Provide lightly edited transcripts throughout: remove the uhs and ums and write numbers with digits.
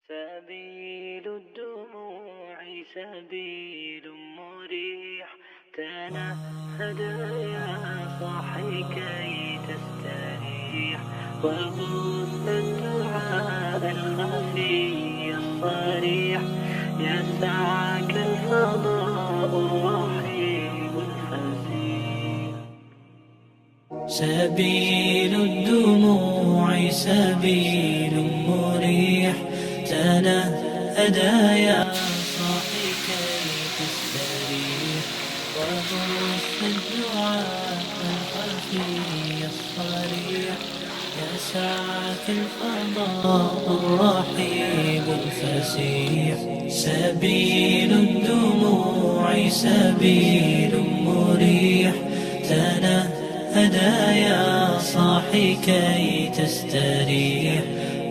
سبيل الدموع سبيل مريح، تنهد يا صاحي كي تستريح، وبث الدعاء الخفي الصريح، يسعك الفضاء الرحيم الفسيح. سبيل الدموع سبيل مريح، تنهدى يا صاحي كي تستريح، وبث الدعاء الخفي الصريح، يسعك الفضاء الرحيم الفسيح. سبيل الدموع سبيل مريح، تنهدى يا صاحي كي تستريح،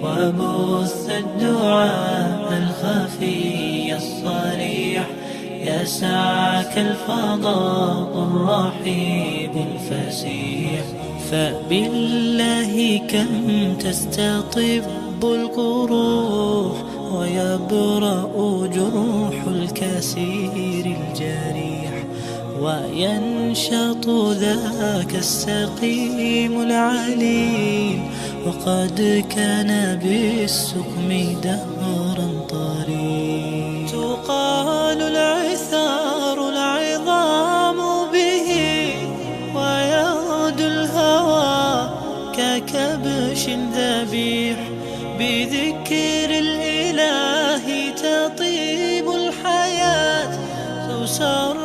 وبث الدعاء الخفي الصريح، يسعك الفضاء الرحيب الفسيح. فبالله كم تستطب القروح، ويبرأ جروح الكسير الجريح، وينشط ذاك السقيم العليل، وقد كان بالسقم دهرا طريق. تقال العثار العظام به، ويغدو الهوى ككبش ذبيح، بذكر الإله تطيب الحياة، تسر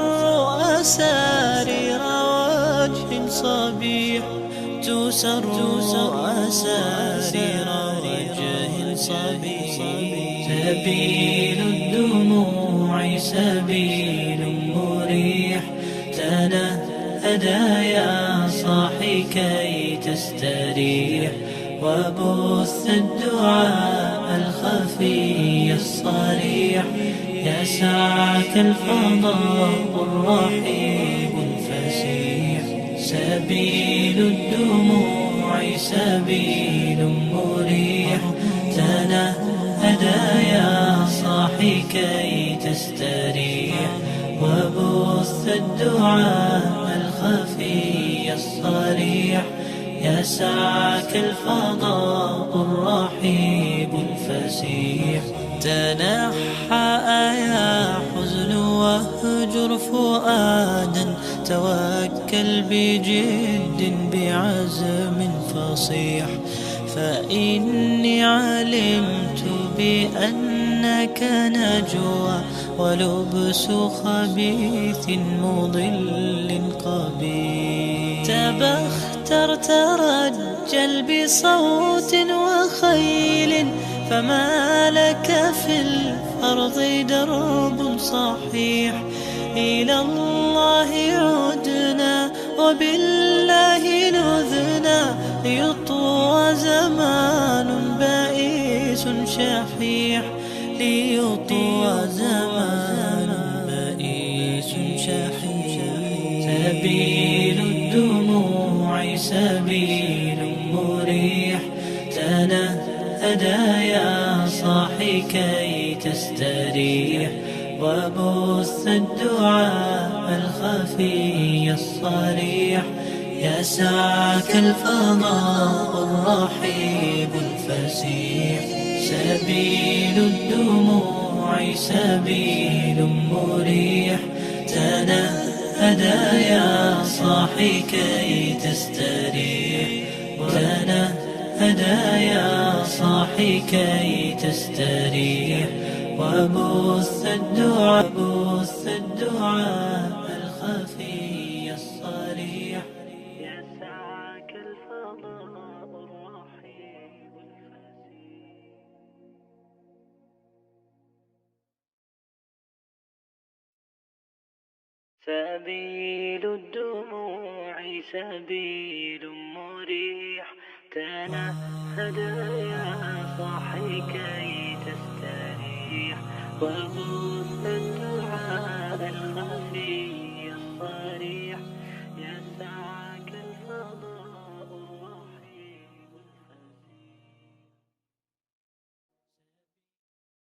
أسارير وجه صبيح، تسر أسارير وجه صبيح. سبيل الدموع سبيل مريح، تنهدى يا صاحي كي تستريح، وبث الدعاء الخفي الصريح، يسعك الفضاء الرحيب الفسيح. سبيل الدموع سبيل مريح، تنهدى يا صاحي كي تستريح، وبث الدعاء الخفي الصريح، يسعك الفضاء الرحيب الفسيح. تنحى يا حزن واهجر فؤادا، توكل بجد بعزم فصيح، فإني علمت بأنك نجوى، ولبس خبيث مضل قبيح. تبختر ترجل بصوت وخيل، فما لك في الأرض درب صحيح. إلى الله عدنا وبالله نذنا، ليطوى زمان بائس شحيح، ليطوى زمان بائس شحيح. سبيل الدموع سبيل مريح، تنهدى يا صاحي كي تستريح، وبث الدعاء الخفي الصريح، يسعك الفضاء الرحيب الفسيح. سبيل الدموع سبيل مريح، تنهدى يا صاحي كي تستريح، تنهدى يا صاحي كي تستريح، وبث الدعاء الخفي الصريح، يسعك الفضاء الرحيم الفسيح. سبيل الدموع سبيل مريح، تنهدى يا صاحي كي تستريح،